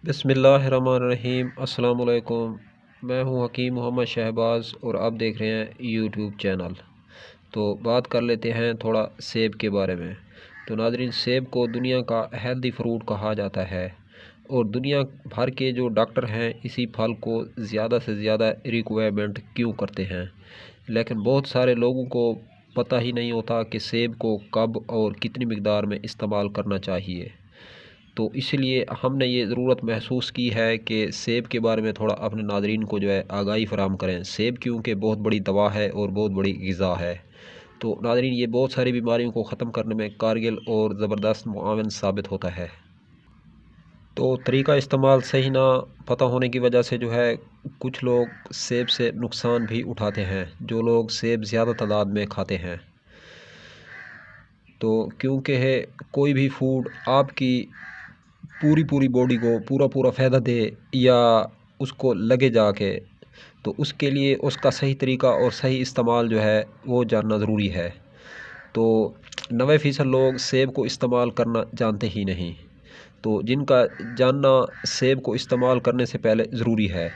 बिस्मिल्लाहिर्रहमानिर्रहीम। अस्सलाम वालेकुम। मैं हूं हकीम मोहम्मद शहबाज और आप देख रहे हैं यूट्यूब चैनल। तो बात कर लेते हैं थोड़ा सेब के बारे में। तो नाज़रीन, सेब को दुनिया का हेल्दी फ्रूट कहा जाता है और दुनिया भर के जो डॉक्टर हैं इसी फल को ज़्यादा से ज़्यादा रिक्वायरमेंट क्यों करते हैं, लेकिन बहुत सारे लोगों को पता ही नहीं होता कि सेब को कब और कितनी मिकदार में इस्तेमाल करना चाहिए। तो इसलिए हमने ये ज़रूरत महसूस की है कि सेब के बारे में थोड़ा अपने नाज़रीन को जो है आगाही फ़राहम करें। सेब क्योंकि बहुत बड़ी दवा है और बहुत बड़ी ग़िज़ा है। तो नाज़रीन, ये बहुत सारी बीमारियों को ख़त्म करने में कारगर और ज़बरदस्त मुआविन साबित होता है। तो तरीका इस्तेमाल सही ना पता होने की वजह से जो है कुछ लोग सेब से नुकसान भी उठाते हैं। जो लोग सेब ज़्यादा तादाद में खाते हैं, तो क्योंकि है कोई भी फूड आपकी पूरी पूरी बॉडी को पूरा पूरा फ़ायदा दे या उसको लगे जाके, तो उसके लिए उसका सही तरीका और सही इस्तेमाल जो है वो जानना ज़रूरी है। तो 90% लोग सेब को इस्तेमाल करना जानते ही नहीं। तो जिनका जानना सेब को इस्तेमाल करने से पहले ज़रूरी है।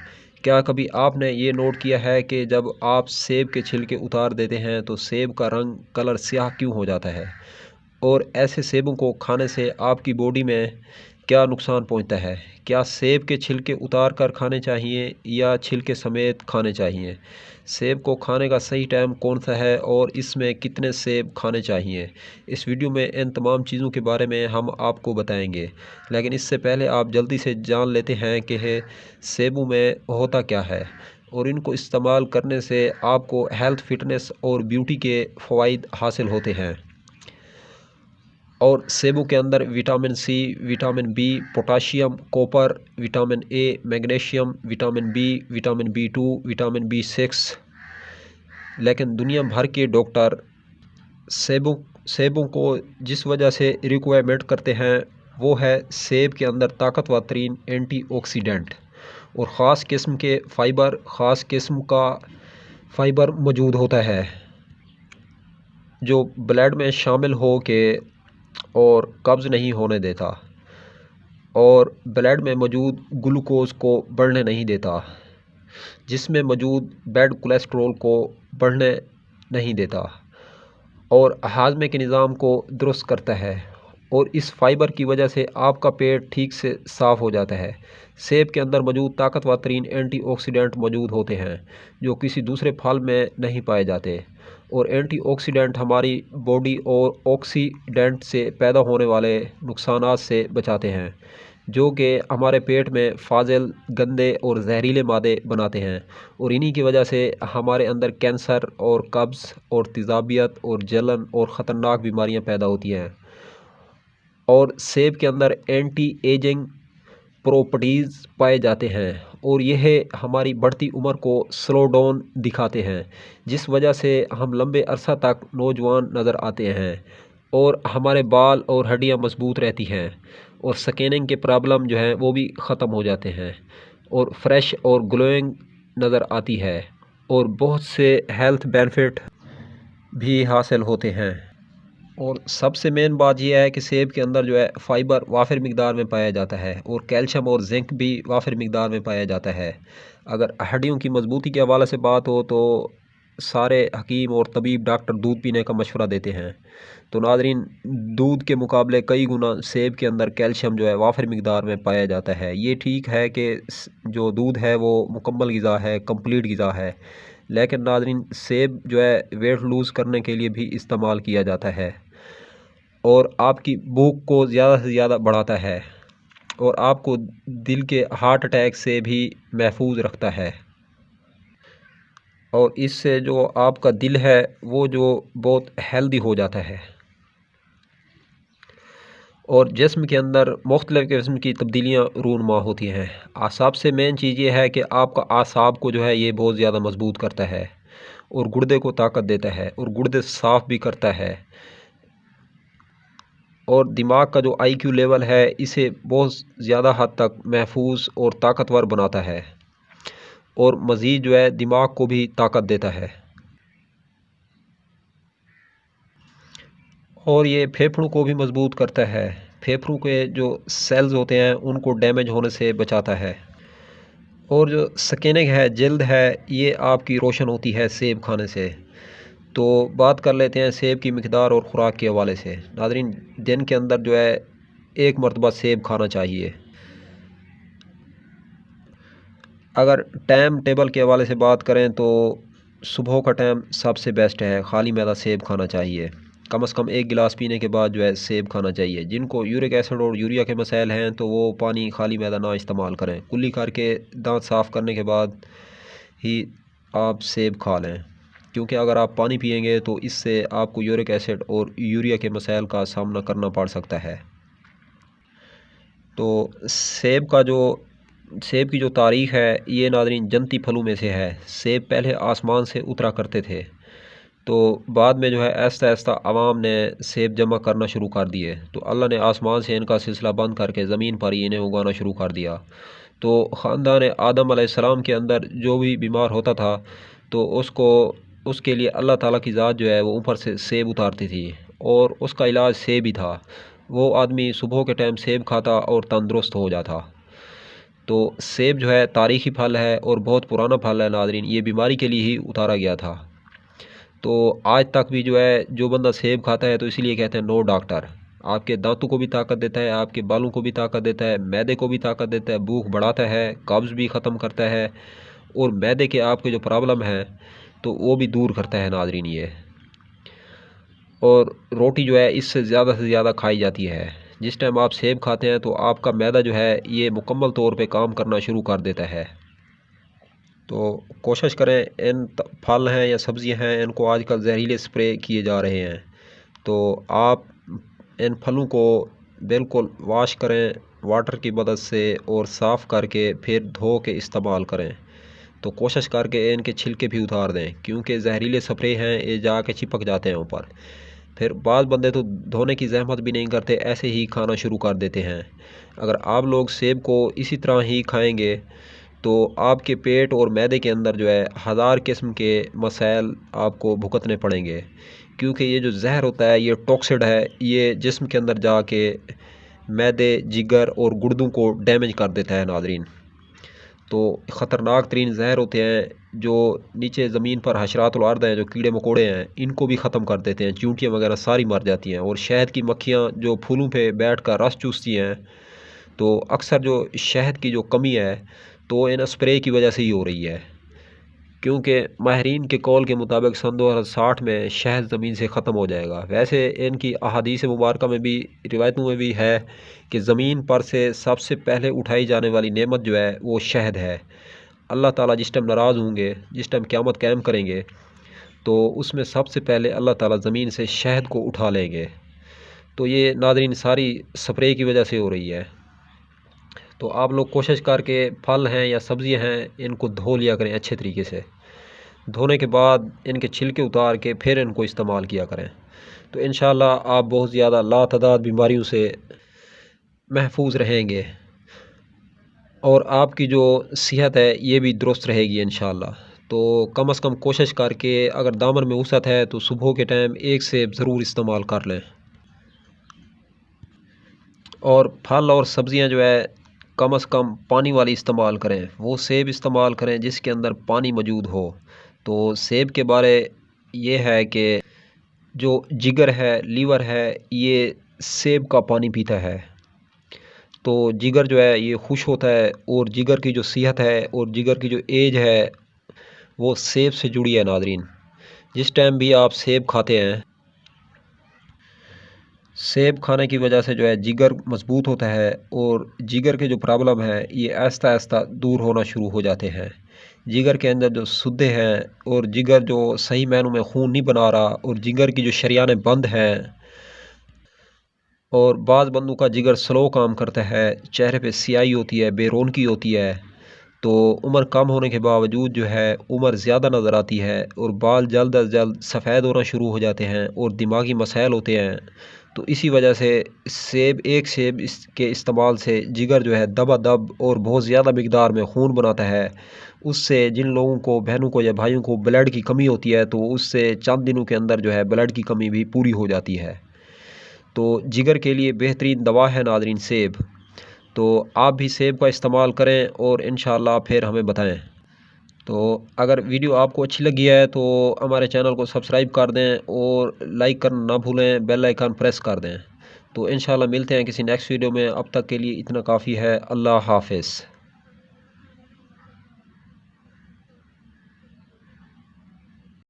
क्या कभी आपने ये नोट किया है कि जब आप सेब के छिलके उतार देते हैं तो सेब का रंग कलर स्याह क्यों हो जाता है? और ऐसे सेबों को खाने से आपकी बॉडी में क्या नुकसान पहुंचता है? क्या सेब के छिलके उतार कर खाने चाहिए या छिलके समेत खाने चाहिए? सेब को खाने का सही टाइम कौन सा है और इसमें कितने सेब खाने चाहिए? इस वीडियो में इन तमाम चीज़ों के बारे में हम आपको बताएंगे, लेकिन इससे पहले आप जल्दी से जान लेते हैं कि सेबों में होता क्या है और इनको इस्तेमाल करने से आपको हेल्थ, फिटनेस और ब्यूटी के फ़वाइद हासिल होते हैं। और सेबों के अंदर vitamin C, vitamin B, potassium, copper, vitamin A, magnesium, vitamin B, vitamin B two, vitamin बी6। लेकिन दुनिया भर के डॉक्टर सेबों सेबों को जिस वजह से रिक्वायरमेंट करते हैं वो है सेब के अंदर ताकतवर तरीन एंटीऑक्सीडेंट और ख़ास किस्म के फ़ाइबर, ख़ास किस्म का फ़ाइबर मौजूद होता है जो ब्लड में शामिल हो के और कब्ज़ नहीं होने देता और ब्लड में मौजूद ग्लूकोज़ को बढ़ने नहीं देता, जिसमें मौजूद बैड कोलेस्ट्रॉल को बढ़ने नहीं देता और हाजमे के निज़ाम को दुरुस्त करता है। और इस फाइबर की वजह से आपका पेट ठीक से साफ़ हो जाता है। सेब के अंदर मौजूद ताकतवर तरीन एंटीऑक्सीडेंट मौजूद होते हैं जो किसी दूसरे फल में नहीं पाए जाते। और एंटीऑक्सीडेंट हमारी बॉडी और ऑक्सीडेंट से पैदा होने वाले नुकसानात से बचाते हैं जो कि हमारे पेट में फाजिल, गंदे और जहरीले मादे बनाते हैं और इन्हीं की वजह से हमारे अंदर कैंसर और कब्ज़ और तेज़ाबियत और जलन और ख़तरनाक बीमारियां पैदा होती हैं। और सेब के अंदर एंटी एजिंग प्रॉपर्टीज़ पाए जाते हैं और यह हमारी बढ़ती उम्र को स्लो डाउन दिखाते हैं, जिस वजह से हम लंबे अरसा तक नौजवान नज़र आते हैं और हमारे बाल और हड्डियां मजबूत रहती हैं और स्किनिंग के प्रॉब्लम जो हैं वो भी ख़त्म हो जाते हैं और फ्रेश और ग्लोइंग नज़र आती है और बहुत से हेल्थ बेनिफिट भी हासिल होते हैं। और सबसे मेन बात यह है कि सेब के अंदर जो है फ़ाइबर वाफिर मिकदार में पाया जाता है और कैल्शियम और जिंक भी वाफिर मिकदार में पाया जाता है। अगर हड्डियों की मजबूती के हवाले से बात हो तो सारे हकीम और तबीब डॉक्टर दूध पीने का मशवरा देते हैं। तो नाज़रीन, दूध के मुकाबले कई गुना सेब के अंदर कैल्शियम जो है वाफिर मिकदार में पाया जाता है। ये ठीक है कि जो दूध है वो मुकम्मल ग़िज़ा है, कंप्लीट ग़िज़ा है, लेकिन नाज़रीन सेब जो है वेट लूज़ करने के लिए भी इस्तेमाल किया जाता है और आपकी भूख को ज़्यादा से ज़्यादा बढ़ाता है और आपको दिल के हार्ट अटैक से भी महफूज रखता है। और इससे जो आपका दिल है वो जो बहुत हेल्दी हो जाता है और जिस्म के अंदर मुख्तलिफ़ किस्म की तब्दीलियाँ रूनुमा होती हैं। आसाब से मेन चीज़ ये है कि आपका आसाब को जो है ये बहुत ज़्यादा मजबूत करता है और गुर्दे को ताकत देता है और गुर्दे साफ़ भी करता है और दिमाग का जो आईक्यू लेवल है इसे बहुत ज़्यादा हद तक महफूज और ताकतवर बनाता है और मज़ीद जो है दिमाग को भी ताकत देता है और ये फेफड़ों को भी मजबूत करता है फेफड़ों के जो सेल्स होते हैं उनको डैमेज होने से बचाता है। और जो स्किनिंग है, जल्द है, ये आपकी रोशन होती है सेब खाने से। तो बात कर लेते हैं सेब की मिकदार और ख़ुराक के हवाले से। नाज़रीन, दिन के अंदर जो है एक मरतबा सेब खाना चाहिए। अगर टाइम टेबल के हवाले से बात करें तो सुबह का टाइम सबसे बेस्ट है, खाली मैदा सेब खाना चाहिए। कम से कम एक गिलास पीने के बाद जो है सेब खाना चाहिए। जिनको यूरिक एसिड और यूरिया के मसाइल हैं तो वो पानी खाली मैदा ना इस्तेमाल करें, कुल्ली करके दांत साफ़ करने के बाद ही आप सेब खा लें। क्योंकि अगर आप पानी पिएंगे तो इससे आपको यूरिक एसिड और यूरिया के मसाइल का सामना करना पड़ सकता है। तो सेब की जो तारीख़ है ये नाज़रीन जन्नती फलों में से है। सेब पहले आसमान से उतरा करते थे, तो बाद में जो है आहिस्ता आहिस्ता आवाम ने सेब जमा करना शुरू कर दिए, तो अल्लाह ने आसमान से इनका सिलसिला बंद करके ज़मीन पर ही इन्हें उगाना शुरू कर दिया। तो ख़ानदान आदम अलैहिस्सलाम के अंदर जो भी बीमार होता था तो उसके लिए अल्लाह ताला की ज़ात जो है वो ऊपर से सेब उतारती थी और उसका इलाज सेब ही था। वो आदमी सुबह के टाइम सेब खाता और तंदुरुस्त हो जाता। तो सेब जो है तारीख़ी फल है और बहुत पुराना फल है नाज़रीन, ये बीमारी के लिए ही उतारा गया था। तो आज तक भी जो है जो बंदा सेब खाता है तो इसीलिए कहते हैं नो डॉक्टर। आपके दांतों को भी ताकत देता है, आपके बालों को भी ताकत देता है, मैदे को भी ताकत देता है, भूख बढ़ाता है, कब्ज़ भी ख़त्म करता है और मैदे के आपके जो प्रॉब्लम है तो वो भी दूर करता है नाज़रीन ये। और रोटी जो है इससे ज़्यादा से ज़्यादा खाई जाती है। जिस टाइम आप सेब खाते हैं तो आपका मैदा जो है ये मुकम्मल तौर पे काम करना शुरू कर देता है। तो कोशिश करें, फल हैं या सब्ज़ियां हैं इनको आजकल जहरीले स्प्रे किए जा रहे हैं, तो आप इन फलों को बिल्कुल वॉश करें वाटर की मदद से और साफ़ करके फिर धो के इस्तेमाल करें। तो कोशिश करके इनके छिलके भी उतार दें, क्योंकि जहरीले स्प्रे हैं ये जाके चिपक जाते हैं ऊपर। फिर बाद बंदे तो धोने की ज़हमत भी नहीं करते, ऐसे ही खाना शुरू कर देते हैं। अगर आप लोग सेब को इसी तरह ही खाएंगे तो आपके पेट और मैदे के अंदर जो है हज़ार किस्म के मसाइल आपको भुगतने पड़ेंगे, क्योंकि ये जो जहर होता है ये टॉक्सिड है, ये जिस्म के अंदर जाके मैदे, जिगर और गुर्दों को डैमेज कर देता है नाज़रीन। तो ख़तरनाक तरीन जहर होते हैं जो नीचे ज़मीन पर हशरातुल अर्द हैं, जो कीड़े मकोड़े हैं, इनको भी ख़त्म कर देते हैं। चींटियाँ वगैरह सारी मर जाती हैं। और शहद की मक्खियाँ जो फूलों पे बैठ कर रस चूसती हैं, तो अक्सर जो शहद की जो कमी है तो इन स्प्रे की वजह से ही हो रही है। क्योंकि माहिरीन के कौल के मुताबिक सन 2060 में शहद ज़मीन से ख़त्म हो जाएगा। वैसे इनकी अहादीस मुबारक में भी, रिवायतों में भी है कि ज़मीन पर से सबसे पहले उठाई जाने वाली नेमत जो है वो शहद है। अल्लाह ताला जिस टाइम नाराज़ होंगे, जिस टाइम क़यामत कायम करेंगे, तो उसमें सबसे पहले अल्लाह ताला ज़मीन से शहद को उठा लेंगे। तो ये नाज़रीन सारी स्प्रे की वजह से हो रही है। तो आप लोग कोशिश करके फल हैं या सब्ज़ियाँ हैं इनको धो लिया करें अच्छे तरीके से। धोने के बाद इनके छिलके उतार के फिर इनको इस्तेमाल किया करें, तो इंशाअल्लाह आप बहुत ज़्यादा लातादाद बीमारियों से महफूज रहेंगे और आपकी जो सेहत है ये भी दुरुस्त रहेगी इंशाअल्लाह। तो कम से कम कोशिश करके अगर दामन में वसअत है तो सुबह के टाइम एक सेब ज़रूर इस्तेमाल कर लें। और फल और सब्ज़ियां जो है कम से कम पानी वाली इस्तेमाल करें, वो सेब इस्तेमाल करें जिसके अंदर पानी मौजूद हो। तो सेब के बारे ये है कि जो जिगर है, लीवर है, ये सेब का पानी पीता है। तो जिगर जो है ये खुश होता है और जिगर की जो सेहत है और जिगर की जो एज है वो सेब से जुड़ी है नाज़रीन। जिस टाइम भी आप सेब खाते हैं, सेब खाने की वजह से जो है जिगर मजबूत होता है और जिगर के जो प्रॉब्लम है ये आहिस्ता आहिस्ता दूर होना शुरू हो जाते हैं। जिगर के अंदर जो सुद्दे हैं और जिगर जो सही मायनों में खून नहीं बना रहा और जिगर की जो शरियानें बंद हैं और बाज़ बंदों का जिगर स्लो काम करता है, चेहरे पे सियाही होती है, बेरौनकी होती है, तो उम्र कम होने के बावजूद जो है उम्र ज़्यादा नज़र आती है और बाल जल्द अज जल्द सफ़ेद होना शुरू हो जाते हैं और दिमागी मसाइल होते हैं। तो इसी वजह से एक सेब के इस्तेमाल से जिगर जो है दबादब और बहुत ज़्यादा मिक़दार में खून बनाता है। उससे जिन लोगों को, बहनों को या भाइयों को ब्लड की कमी होती है तो उससे चंद दिनों के अंदर जो है ब्लड की कमी भी पूरी हो जाती है। तो जिगर के लिए बेहतरीन दवा है नाज़रीन सेब। तो आप भी सेब का इस्तेमाल करें और इंशाअल्लाह फिर हमें बताएं। तो अगर वीडियो आपको अच्छी लगी है तो हमारे चैनल को सब्सक्राइब कर दें और लाइक करना ना भूलें, बेल आइकन प्रेस कर दें। तो इंशाअल्लाह मिलते हैं किसी नेक्स्ट वीडियो में। अब तक के लिए इतना काफ़ी है। अल्लाह हाफ़िज़।